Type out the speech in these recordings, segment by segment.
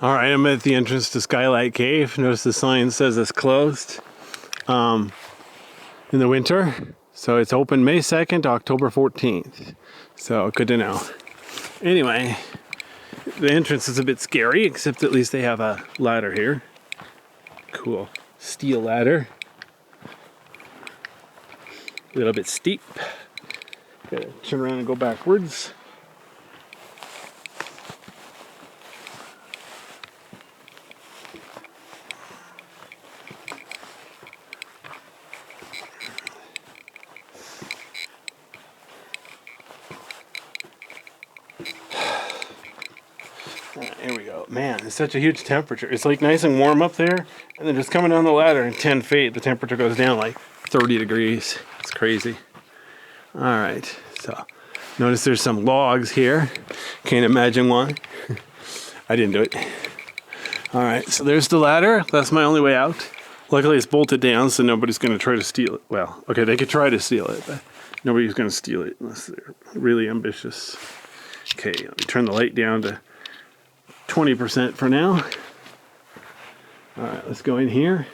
All right, I'm at the entrance to Skylight Cave. Notice the sign says it's closed in the winter. So it's open May 2nd to October 14th. So good to know. Anyway, the entrance is a bit scary, except at least they have a ladder here. Cool steel ladder. A little bit steep. Gotta turn around and go backwards. Here we go. Man, it's such a huge temperature. It's like nice and warm up there, and then just coming down the ladder in 10 feet, the temperature goes down like 30 degrees. It's crazy. All right, so notice there's some logs here. Can't imagine why. I didn't do it. All right, so there's the ladder. That's my only way out. Luckily, it's bolted down, so nobody's going to try to steal it. Well, okay, they could try to steal it, but nobody's going to steal it unless they're really ambitious. Okay, let me turn the light down to 20% for now. All right, let's go in here.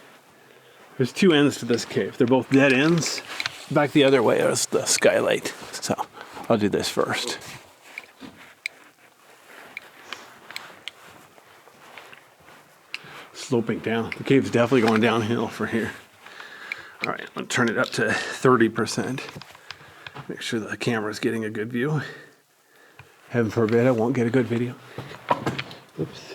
There's two ends to this cave. They're both dead ends. Back the other way is the skylight. So I'll do this first. Sloping down. The cave's definitely going downhill from here. All right, I'm gonna turn it up to 30%. Make sure the camera's getting a good view. Heaven forbid I won't get a good video. Oops.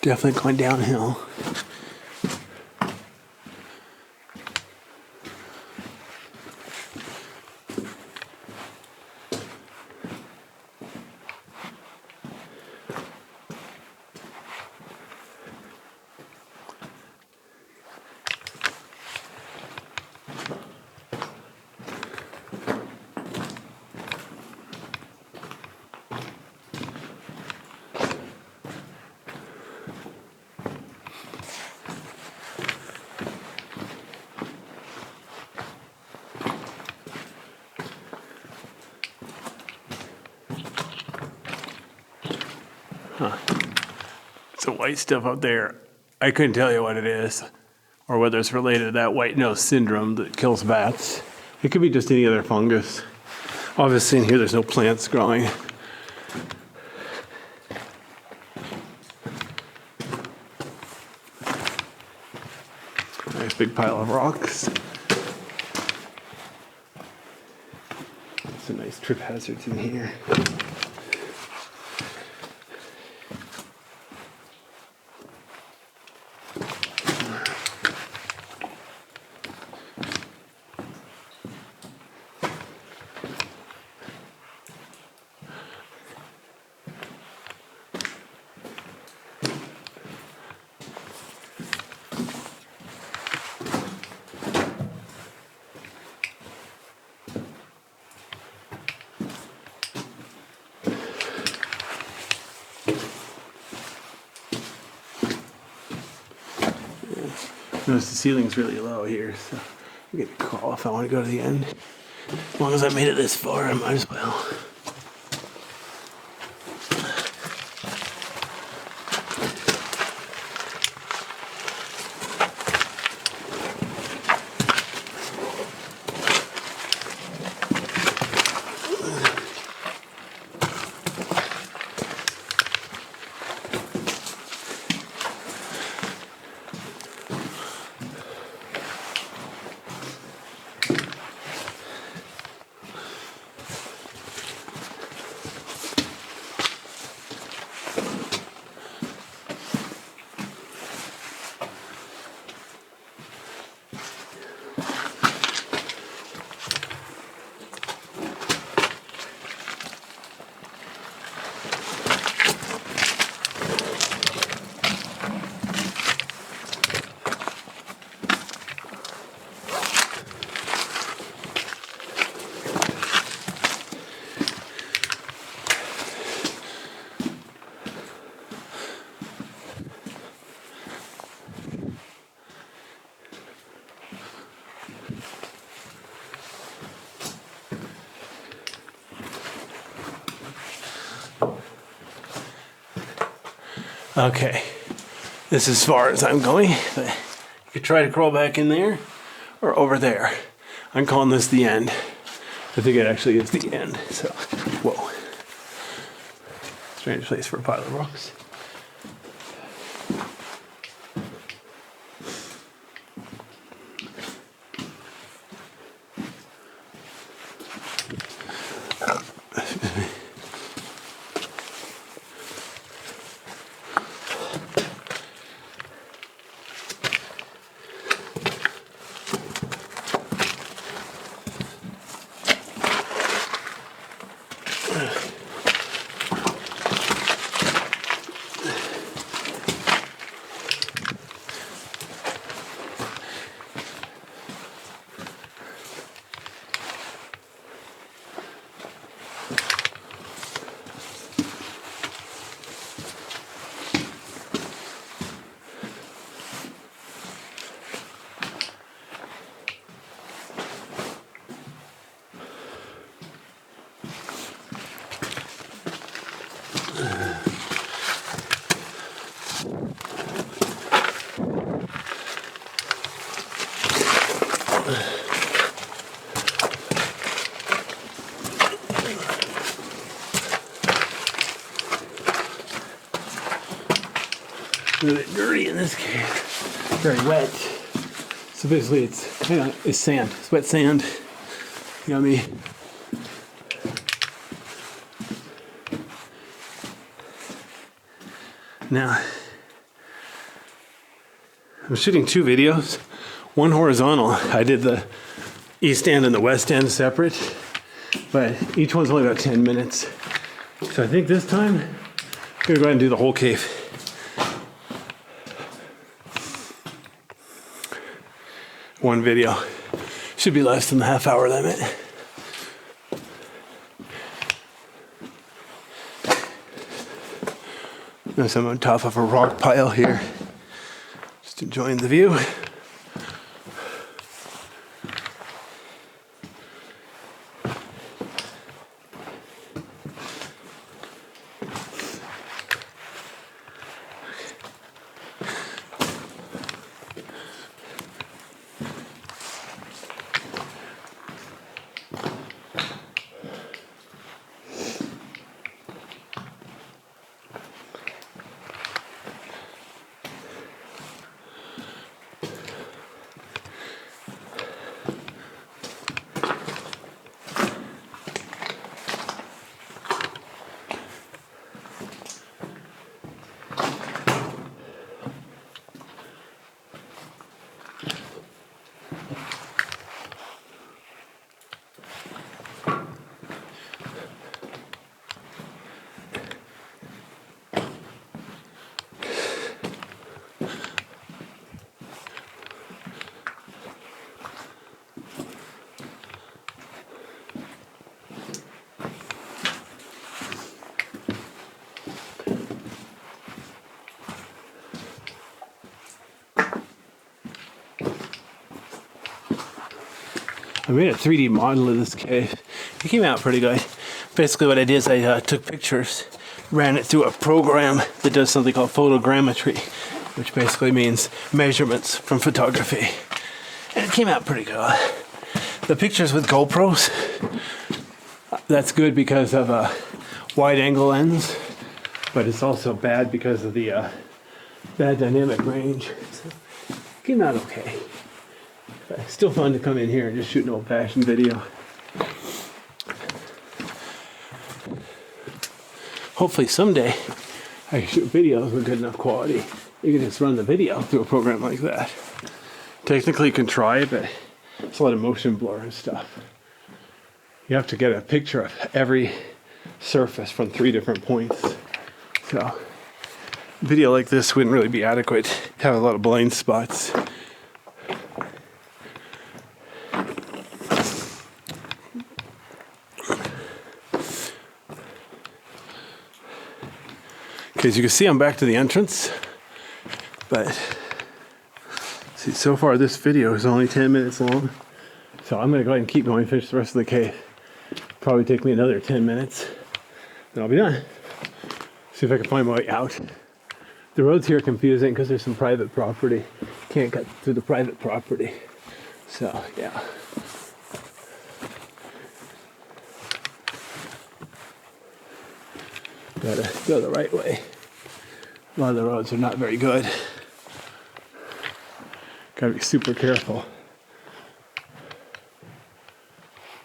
Definitely going downhill. Huh. So white stuff up there, I couldn't tell you what it is, or whether it's related to that white nose syndrome that kills bats. It could be just any other fungus. Obviously in here there's no plants growing. Nice big pile of rocks. Some nice trip hazards in here. Notice the ceiling's really low here, so I'm gonna crawl if I want to go to the end. As long as I made it this far, I might as well. Okay, this is as far as I'm going. But you could try to crawl back in there or over there. I'm calling this the end. I think it actually is the end. So, whoa. Strange place for a pile of rocks. A little bit dirty in this cave. Very wet. So basically it's sand. It's wet sand. Yummy. Now, I'm shooting 2 videos. One horizontal. I did the east end and the west end separate, but each one's only about 10 minutes. So I think this time, I'm gonna go ahead and do the whole cave. One video. Should be less than the half-hour limit. Notice I'm on top of a rock pile here. Just enjoying the view. I made a 3D model of this cave. It came out pretty good. Basically what I did is I took pictures, ran it through a program that does something called photogrammetry, which basically means measurements from photography. And it came out pretty good. The pictures with GoPros, that's good because of a wide angle lens, but it's also bad because of the bad dynamic range. So it came out okay. But still fun to come in here and just shoot an old-fashioned video. Hopefully someday I can shoot videos with good enough quality. You can just run the video through a program like that. Technically you can try it, but it's a lot of motion blur and stuff. You have to get a picture of every surface from 3 different points. So a video like this wouldn't really be adequate. Have a lot of blind spots. Okay, as you can see, I'm back to the entrance, but see, so far this video is only 10 minutes long, so I'm going to go ahead and keep going, finish the rest of the cave. Probably take me another 10 minutes, then I'll be done. See if I can find my way out The roads here are confusing because there's some private property. Can't cut through the private property. So, yeah. Gotta go the right way. A lot of the roads are not very good. Gotta be super careful.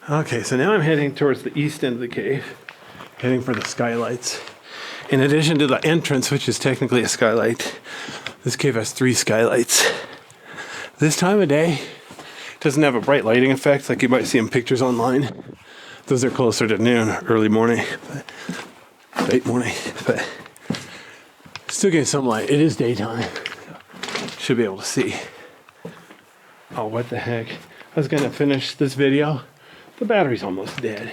Okay, so now I'm heading towards the east end of the cave, heading for the skylights. In addition to the entrance, which is technically a skylight, this cave has 3 skylights. This time of day, it doesn't have a bright lighting effect like you might see in pictures online. Those are closer to noon, early morning, late morning, but still getting some light. It is daytime. Should be able to see. Oh, what the heck. I was gonna finish this video. The battery's almost dead.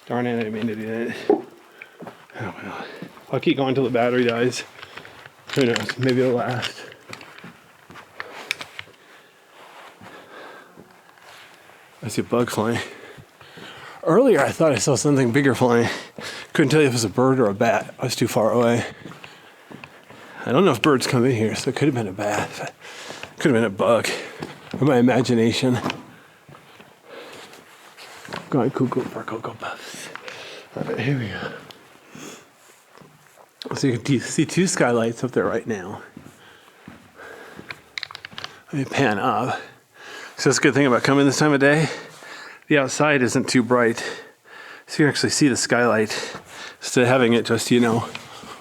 Darn it, I didn't mean to do that. Oh well. I'll keep going until the battery dies. Who knows? Maybe it'll last. I see a bug flying. Earlier I thought I saw something bigger flying. Couldn't tell you if it was a bird or a bat. I was too far away. I don't know if birds come in here, so it could have been a bat. Could have been a bug. Or my imagination. Going cuckoo for Cocoa Puffs. Alright, here we go. So you can see 2 skylights up there right now. Let me pan up. So that's a good thing about coming this time of day. The outside isn't too bright. So you can actually see the skylight instead of having it just,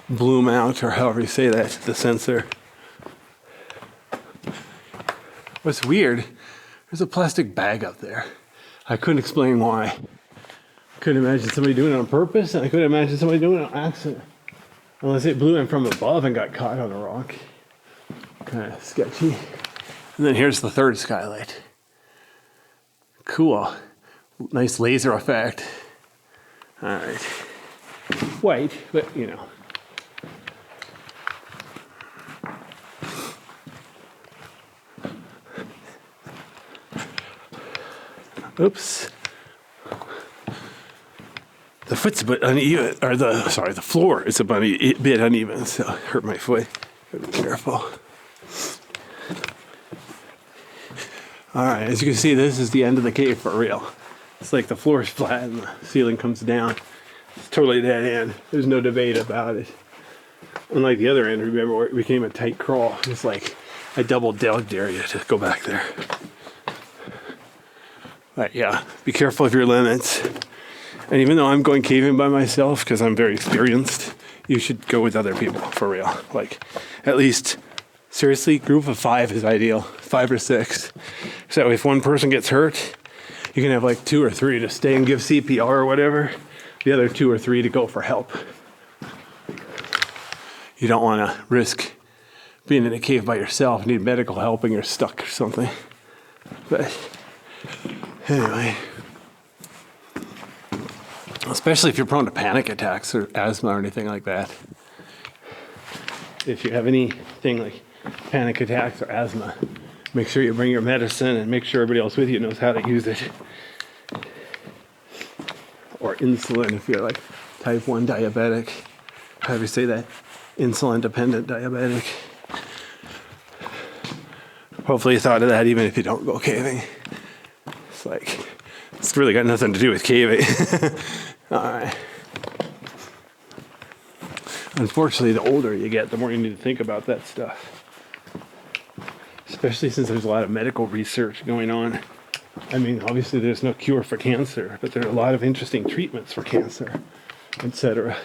bloom out, or however you say that, the sensor. What's weird, there's a plastic bag up there. I couldn't explain why. I couldn't imagine somebody doing it on purpose, and I couldn't imagine somebody doing it on accident. Unless it blew in from above and got caught on a rock. Kind of sketchy. And then here's the 3rd skylight. Cool. Nice laser effect. Alright. White, but Oops. The foot's a bit uneven, or the floor is a bit uneven, so it hurt my foot. Gotta be careful. Alright, as you can see, this is the end of the cave for real. It's like the floor is flat and the ceiling comes down. It's totally dead end. There's no debate about it. Unlike the other end, remember, where it became a tight crawl. It's like I double dare you to go back there. But yeah, be careful of your limits. And even though I'm going caving by myself, because I'm very experienced, you should go with other people, for real. Like, at least, seriously, group of 5 is ideal. 5 or 6. So if one person gets hurt, you can have like 2 or 3 to stay and give CPR or whatever. The other 2 or 3 to go for help. You don't want to risk being in a cave by yourself, need medical help, and you're stuck or something. But anyway, especially if you're prone to panic attacks or asthma or anything like that. If you have anything like panic attacks or asthma, make sure you bring your medicine and make sure everybody else with you knows how to use it. Or insulin if you're like type 1 diabetic. However you say that, insulin dependent diabetic. Hopefully you thought of that even if you don't go caving. It's like, it's really got nothing to do with caving. Alright. Unfortunately, the older you get, the more you need to think about that stuff. Especially since there's a lot of medical research going on. I mean, obviously there's no cure for cancer, but there are a lot of interesting treatments for cancer, etc.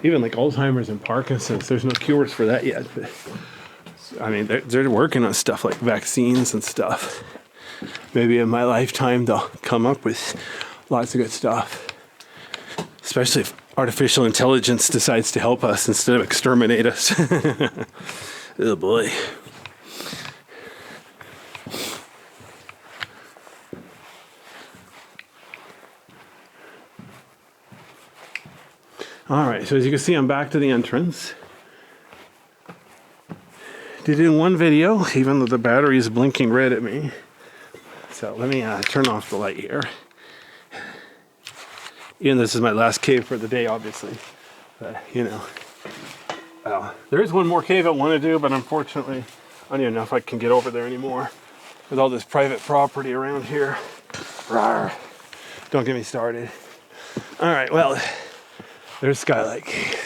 Even like Alzheimer's and Parkinson's, there's no cures for that yet. But, I mean, they're working on stuff like vaccines and stuff. Maybe in my lifetime they'll come up with lots of good stuff. Especially if artificial intelligence decides to help us instead of exterminate us. Oh boy. Alright, so as you can see, I'm back to the entrance. Did it in one video, even though the battery is blinking red at me. So let me turn off the light here. Even this is my last cave for the day, obviously. But, you know, There is one more cave I want to do, but unfortunately, I don't even know if I can get over there anymore with all this private property around here. Rawr. Don't get me started. All right, well, there's Skylight Cave.